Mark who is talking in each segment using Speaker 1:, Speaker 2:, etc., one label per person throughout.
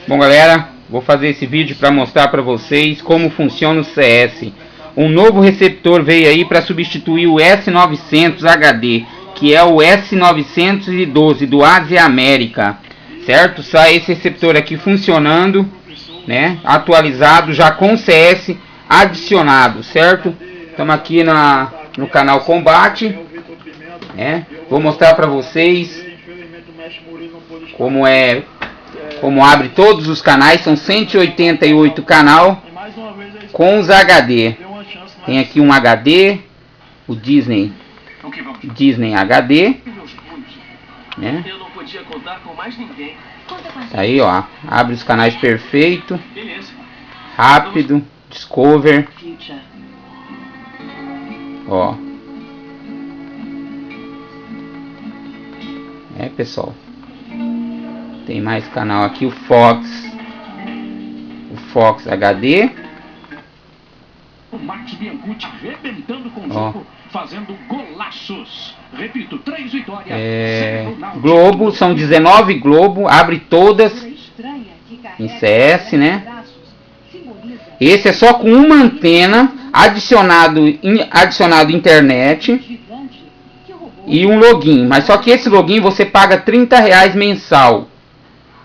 Speaker 1: Bom, galera, vou fazer esse vídeo para mostrar para vocês como funciona o CS. Um novo receptor veio aí para substituir o S900 HD, que é o S912 do Ásia América, certo? Sai esse receptor aqui funcionando, né? Atualizado, já com CS adicionado, certo? Estamos aqui no canal Combate, né? Vou mostrar para vocês como abre todos os canais. São 188 canal com os HD. Tem aqui um HD, o Disney HD, né? Aí, ó, abre os canais perfeito, rápido, Discover, ó. Pessoal, tem mais canal aqui, o Fox HD.
Speaker 2: O Max Biancucci arrebentando com o jogo, fazendo golaços. Repito, 3 vitórias.
Speaker 1: Globo, são 19 Globo, abre todas em CS, né? Esse é só com uma antena, adicionado internet e um login. Mas só que esse login você paga R$30 mensal,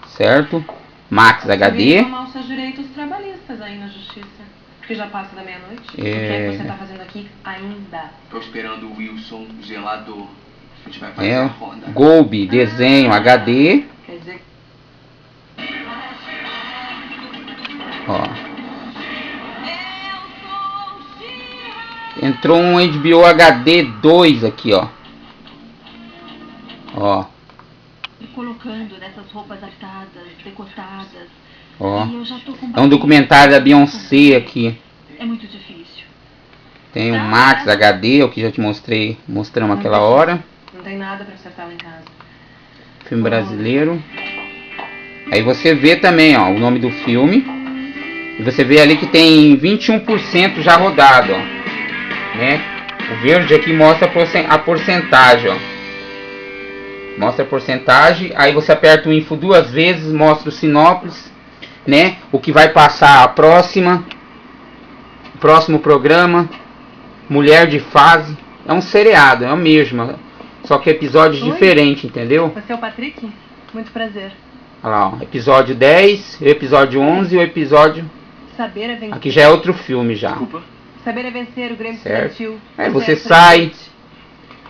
Speaker 1: certo? Max HD.
Speaker 3: Tomar os seus direitos trabalhistas aí na justiça. Porque já passa da meia-noite. O que é que você tá fazendo aqui ainda?
Speaker 4: Tô esperando o Wilson, o zelador. A gente vai fazer a roda.
Speaker 1: Golbe, desenho, HD.
Speaker 3: Quer dizer...
Speaker 1: Ó. Entrou um HBO HD 2 aqui, ó. Ó.
Speaker 3: Colocando nessas roupas atadas, decotadas.
Speaker 1: Ó. É um documentário da Beyoncé aqui.
Speaker 3: É muito difícil.
Speaker 1: Tem um Max HD, o que já te mostramos aquela hora.
Speaker 3: Não tem nada pra acertar lá em casa.
Speaker 1: Filme brasileiro. Aí você vê também, ó, o nome do filme. E você vê ali que tem 21% já rodado, ó, né? O verde aqui mostra a porcentagem, ó. Mostra a porcentagem. Aí você aperta o info 2 vezes, mostra o sinopse, né? O que vai passar a próximo programa. Mulher de Fase. É um seriado, é o mesmo, só que episódios diferentes, entendeu?
Speaker 3: Você é o Patrick? Muito prazer.
Speaker 1: Olha lá, ó, episódio 10, o episódio 11 e o episódio...
Speaker 3: Saber é vencer.
Speaker 1: Aqui já é outro filme já.
Speaker 4: Desculpa.
Speaker 3: Saber é vencer, o Grêmio
Speaker 1: certo. Aí você sai,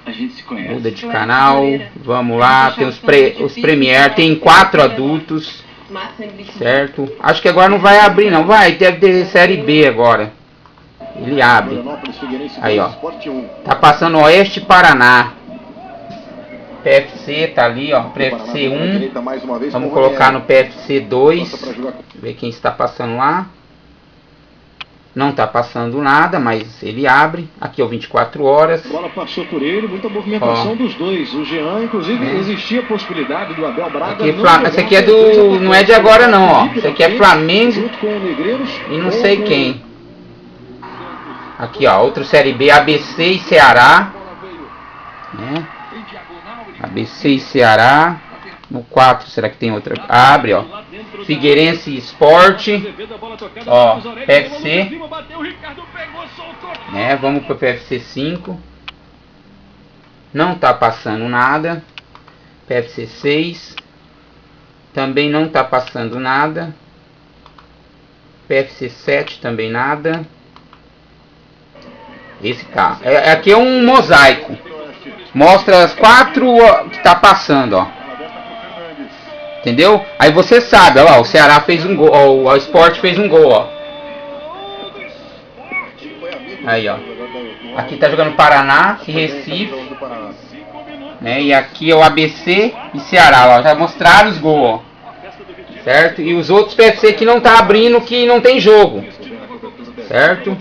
Speaker 4: A gente se conhece.
Speaker 1: muda de canal, vamos lá, tem os Premiere, tem 4 adultos, certo? Acho que agora não vai abrir não, deve ter série B agora. Ele abre. Aí, ó. Tá passando Oeste Paraná. PFC tá ali, ó. PFC 1. Vamos colocar no PFC 2. Ver quem está passando lá. Não tá passando nada, mas ele abre. Aqui é o 24 horas.
Speaker 2: A bola passou por ele, muita movimentação dos dois. O Jean, inclusive, existia a possibilidade do Abel Braga.
Speaker 1: Esse aqui é do. Não é de agora não, ó. Esse aqui é Flamengo e não sei quem. Aqui, ó, outro série B, ABC e Ceará, né? ABC e Ceará. No 4, será que tem outra? Abre, ó. Figueirense Esporte. Ó, PFC. Né? Vamos pro PFC 5. Não tá passando nada. PFC 6. Também não tá passando nada. PFC 7 também nada. Esse tá. Aqui é um mosaico. Mostra as 4 que tá passando, ó. Entendeu? Aí você sabe, ó, o Ceará fez um gol, ó, o Sport fez um gol, ó. Aí, ó. Aqui tá jogando Paraná e Recife, né? E aqui é o ABC e Ceará, ó. Já mostraram os gols, ó. Certo? E os outros PFC que não tá abrindo, que não tem jogo. Certo?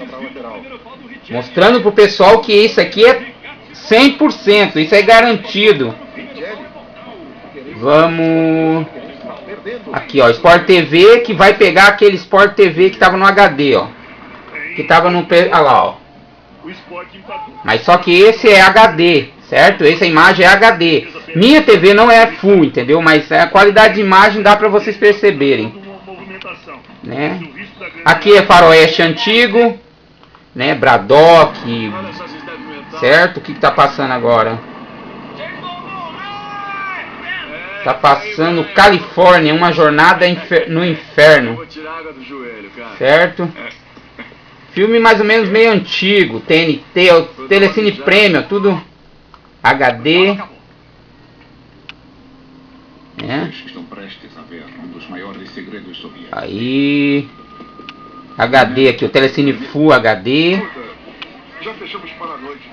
Speaker 1: Mostrando pro pessoal que isso aqui é 100%, isso é garantido. Vamos... Aqui, ó, Sport TV, que vai pegar aquele Sport TV que tava no HD, ó. Que tava no... Olha lá, ó. Mas só que esse é HD, certo? Essa imagem é HD. Minha TV não é full, entendeu? Mas a qualidade de imagem dá pra vocês perceberem, né? Aqui é faroeste antigo, né? Braddock, certo? O que tá passando agora? Tá passando Califórnia, uma jornada no inferno, certo? Filme mais ou menos meio antigo, TNT, o Telecine Premium, tudo HD. Aí HD aqui, o Telecine Full HD,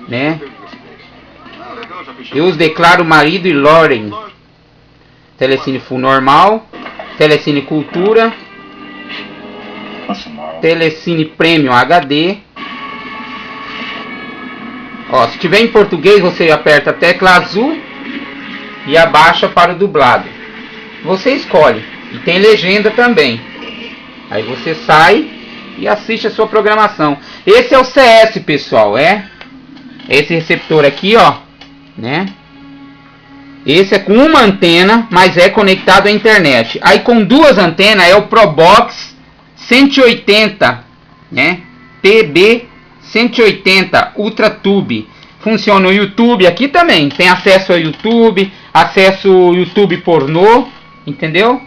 Speaker 1: né? Eu os declaro marido e Lauren. Telecine Full normal, Telecine Cultura, Telecine Premium HD. Ó, se tiver em português, você aperta a tecla azul e abaixa para o dublado. Você escolhe. E tem legenda também. Aí você sai e assiste a sua programação. Esse é o CS, pessoal, esse receptor aqui, ó, né? Esse é com uma antena, mas é conectado à internet. Aí com duas antenas é o ProBox 180, né? TB 180 Ultra Tube. Funciona no YouTube aqui também. Tem acesso ao YouTube, acesso ao YouTube pornô, entendeu?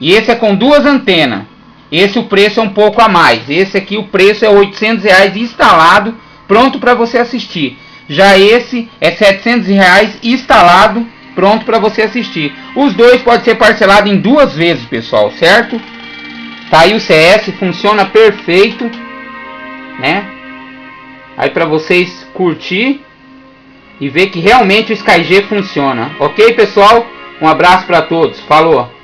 Speaker 1: E esse é com duas antenas. Esse o preço é um pouco a mais. Esse aqui o preço é R$800 instalado, pronto para você assistir. Já esse é R$700 instalado, pronto para você assistir. Os dois podem ser parcelados em 2 vezes, pessoal, certo? Tá aí o CS, funciona perfeito, né? Aí para vocês curtir e ver que realmente o SkyG funciona. Ok, pessoal? Um abraço para todos. Falou!